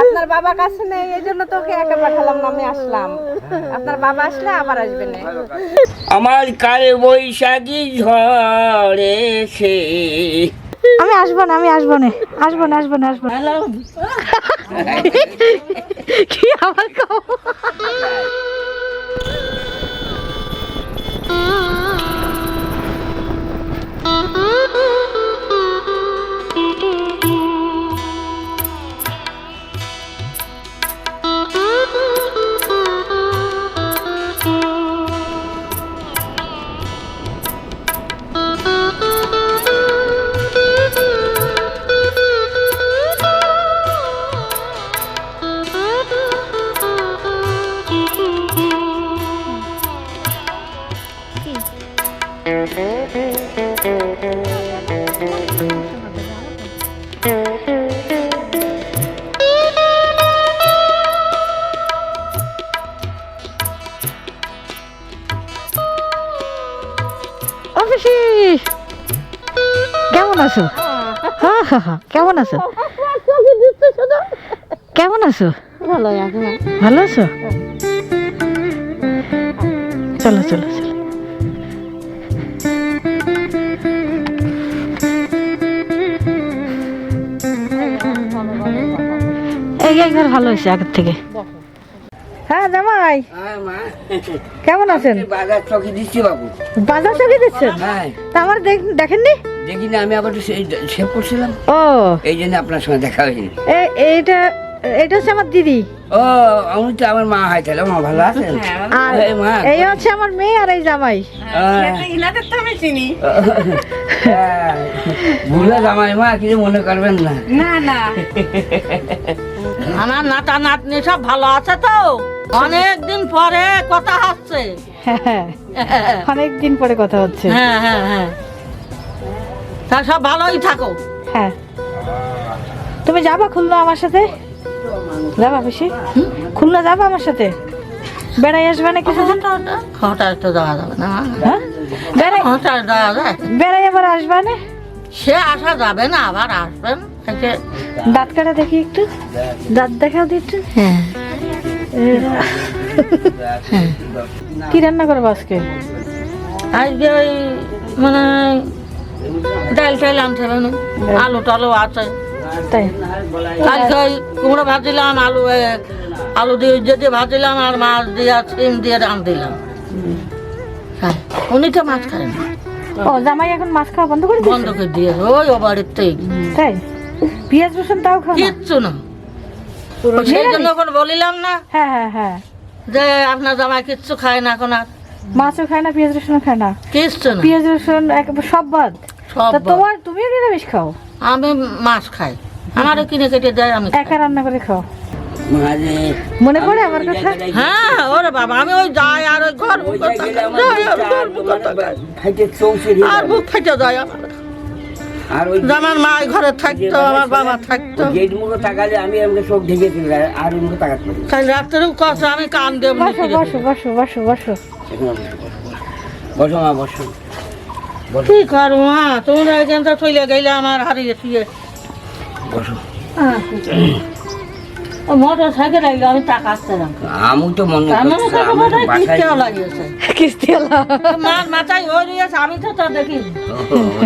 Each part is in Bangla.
আপনার বাবা কাছে নেই, এই জন্য তোকে একা পাঠালাম না, আমি আসলাম। আপনার বাবা আসলে আবার আসবে না। আমার কালে বৈশাখী ঝড়ে সে আমি আসবো না, আমি আসবো না, আসবো না, আসবো না, আসবো না। কি আবার কও? অফিসি কেমন আছো? কেমন আছো? কেমন আছো? ভালো আছো? চলো চলো চলো। এই ঘর ভালো হয়েছে আগের থেকে। হ্যাঁ জামাই, কেমন আছেন? বাজার চকি দিচ্ছি বাবু। বাজার চকি দিচ্ছেন? হ্যাঁ। তা আমার দেখেননি? দেখি না, আমি আবার সেভ করছিলাম, ও এই জন্য আপনার সঙ্গে দেখা হয়নি। এইটা এটা হচ্ছে আমার দিদি। ও আমি তো আমার মা হয়, তাহলে মা ভালো আছেন? আর এই মা, এই হচ্ছে আমার মেয়ে আর এই জামাই। ইনাদের তো আমি চিনি। ভুলে জামাই মা, কিছু মনে করবেন না। না না, আমার নাতা নাতনি সব ভালো আছে তো? অনেকদিন পরে কথা হচ্ছে। অনেকদিন পরে কথা হচ্ছে। হ্যাঁ হ্যাঁ হ্যাঁ, তা সব ভালোই থাকো। হ্যাঁ, তুমি যাবা খুলনা আমার সাথে? যাবা বেশি? খুলনা যাবা আমার সাথে? বেড়াই আসবে না কিছুদিন? হঠাৎ তো যাওয়া যাবে না। হ্যাঁ, বেড়াই হঠাৎ যাওয়া যায়? বেড়াই আবার আসবে না? সে আসা যাবে না, আবার আসবেন। দাঁত কাটা দেখি একটু, দাঁত দেখাও দি একটু। হ্যাঁ, কি রান্না করবো আজকে? আজকে ওই মানে ডাল টাইল আনতে হবে না, আলু টালু আছে। তাই কালকে ওই কুমড়ো ভাজিলাম, আলু দিয়ে যদি ভাজিলাম, আর মাছ দিয়ে সিম দিয়ে রান দিলাম। হ্যাঁ, উনি তো মাছ খায় না, ও জামাই এখন মাছ খাওয়া বন্ধ করে বন্ধ করে দিয়েছে ওই ও বাড়িতেই। তাই পেঁয়াজ রসুন তাও খাও না? কিচ্ছু না, সেই জন্য এখন বলিলাম না হ্যাঁ হ্যাঁ হ্যাঁ, যে আপনার জামাই কিচ্ছু খায় না এখন, আর মাছও খায় না, পেঁয়াজ রসুন খায় না? কিচ্ছু না, পেঁয়াজ রসুন একবার সব বাদ। সব তা বাদ। তুমিও নিরামিষ খাও? আমি মাছ খাই, আমারও কিনে কেটে দেয়, আমি খাই। একা রান্না করে খাও? মাঝে মনে পড়ে আমার কথা? হ্যাঁ, ওরে বাবা, আমি ওই যাই আর ওই ঘর আর বুক ফেটে যায় আমার। আর ওই আমার মা ঘরে থাকতো, আমার বাবা থাকতো, গেট মুখে তাকালে আমি আমাকে চোখ ঢেকে দিল, আর ওই মুখে তাকাতে পারি। তাই রাত্রেও কষ্ট, আমি কান দেব না। বসো বসো বসো বসো বসো। বসো মা, বসো বসো কি করো মা, তোমরা এখানটা চলে গেলে আমার হারিয়ে শুয়ে। বসো। মোটর সাইকেল আইলো, আমি টাকা আসতে রাখবো। আমি তো মনে আমার করছি কাছে আমার বোধহয় বাসায় কিস্তিও লাগিয়েছে। কিস্তিওয়ালা? মার মাথায় ওই রয়েছে, আমি তো তা দেখি।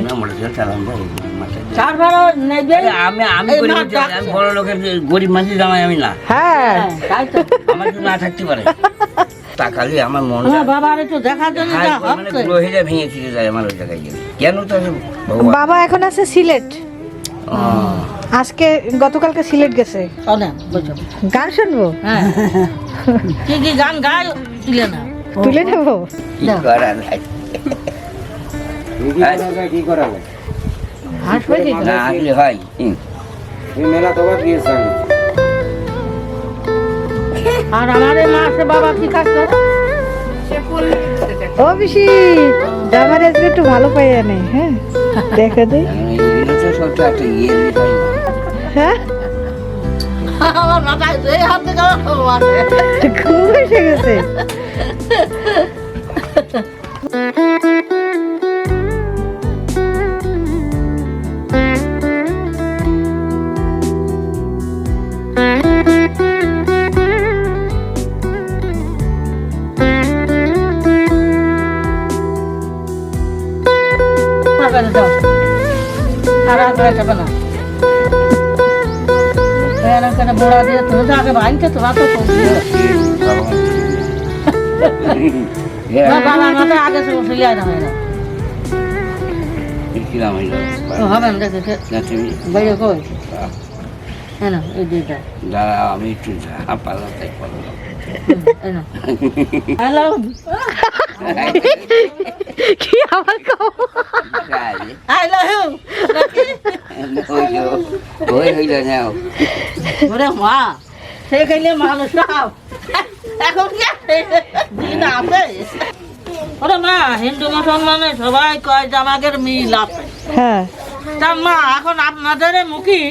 না মোটরসাইকেল চালান ভাই, মাথায় দিয়ে। তারপরে নেবে। আরে আমি এই গরিব মার মানুষ, আমি ডাকছে। বড় লোকের গরিব মানুষের জামাই আমি না। হ্যাঁ, হ্যাঁ, তাই তো। আমার তো না থাকতে পারে, তাকালে আমার মন আমার বাবার একটু দেখার জন্য যা মানে হচ্ছে। গ্রহেরা ভেঙে ছিঁড়ে যায় আমার ওই জায়গায় গেলে। কেন তো ভগবান। বাবা এখন আছে সিলেট। ও, আজকে গতকালকে সিলেট গেছে। শোনেন, বুঝছো? গান শুনবো? হ্যাঁ, কি কি গান গায় তুলে না। তুলে নেবো? কি করা যায়? কি করা যায়? হাসবে কি? না আসলে হয়। এই মেলা তো আবার দিয়েছে আমি। আর আমার এই মাসে বাবা কি কাজ করে? ও বিশি, জামাই আজকে একটু ভালো পাই আনে। হ্যাঁ, দেখো দিই। এটা তো সবটা একটা ইয়ে হয় না। হ্যাঁ, আমার মাথায় যে হাতে গেল ঘুম এসে গেছে। আর আগে যাবে না এখানে বোড়া দিয়ে তুমি তো আগে ভাঙছে তোরা তো বাবা আমাদের আগে চলে যায় না হবে না দেখে বাইরে কই হ্যাঁ না এই দুইটা আমি একটু পারলাম তাই করলাম হ্যালো কি আমার কও আই লাভ ইউ হইল না ওরে মা সে খাইলে মানুষ নাও এখন কি দিন আছে ওরে মা হিন্দু মুসলমানে সবাই কয় যে আমাদের মিল আছে হ্যাঁ তা মা এখন আপনাদের মুখী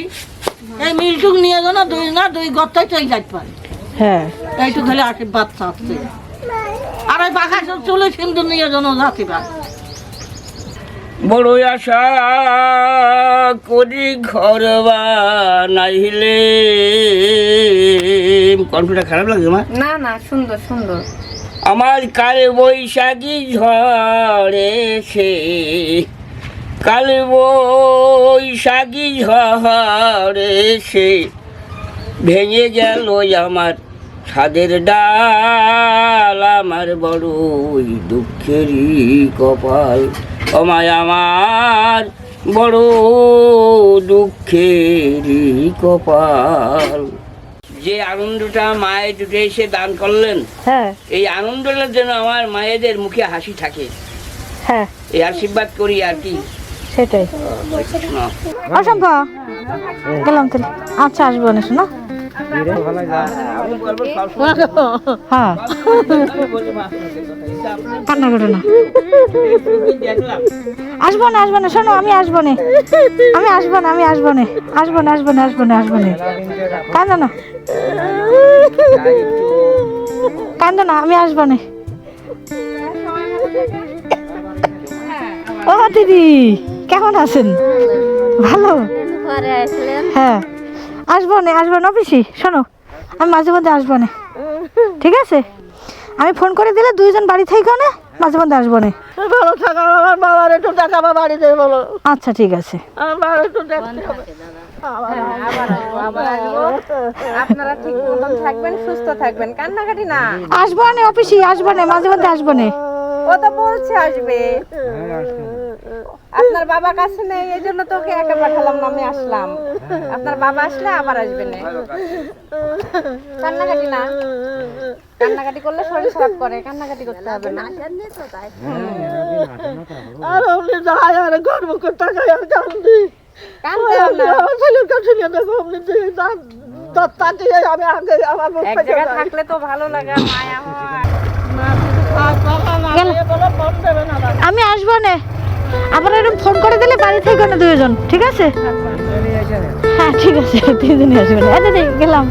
এই মিলটুক নিয়ে যেন দুই গত্তায় চলে যাইতে পারে হ্যাঁ এইটুক খেলে আশীর্বাদ চাচ্ছে আর ওই পাখা চলে সিন্ধু নিয়ে যেন যাতে পারে বড় আশা করি ঘর বানাইলে কণ্ঠটা খারাপ লাগে মা না না সুন্দর সুন্দর আমার কালে বৈশাখী ঝড়ে সে কালে বৈশাখী ঝড়ে সে ভেঙে গেল আমার ছাদের ডাল আমার বড়ই দুঃখেরই কপাল আমায় আমার বড় দুঃখেরই কপাল যে আনন্দটা মায়ের দুটো এসে দান করলেন হ্যাঁ এই আনন্দটার জন্য আমার মায়েদের মুখে হাসি থাকে হ্যাঁ এই আশীর্বাদ করি আর কি সেটাই না। অসম্ভব গেলাম তাহলে আচ্ছা আসবো না শোনো হ্যাঁ কান্না করো না আসবো না শোনো আমি আসবো না কান্দো না আমি আসবো না ও দিদি কেমন আছেন ভালো হ্যাঁ আসবো না বেশি শোনো আমি মাঝে মধ্যে আসবো না ঠিক আছে আমি ফোন করে দিলে দুইজন বাড়ি থেকে না মাঝে মধ্যে আসবো না ভালো থাকা আমার বাবার একটু দেখাবা বাড়িতে বলো আচ্ছা ঠিক আছে আমার বাবার একটু দেখতে হবে আবার আসবো আপনারা ঠিক মতন থাকবেন সুস্থ থাকবেন কান্নাকাটি না আসবো না অফিসে আসবো না মাঝে মধ্যে আসবো না ও তো বলছে আসবে আপনার বাবা কাছে নেই এই জন্য তোকে একা পাঠালাম না আমি আসলাম আপনার বাবা আসলে আবার আসবে না কান্নাকাটি না কান্নাকাটি করলে শরীর খারাপ করে কান্নাকাটি করতে হবে না আর আপনি যাই আর গর্ব করে টাকায় আর কান্দি কান্দতে হবে না আমার ছেলের কাছে নিয়ে দেখো আপনি দত্তা দিয়ে আমি আগে আমার এক জায়গায় থাকলে তো ভালো লাগে মায়া হয় আমি আসবো না আবার এরকম ফোন করে দিলে বাড়ি থেকে না দুজন ঠিক আছে হ্যাঁ ঠিক আছে দুজনই আসবে না গেলাম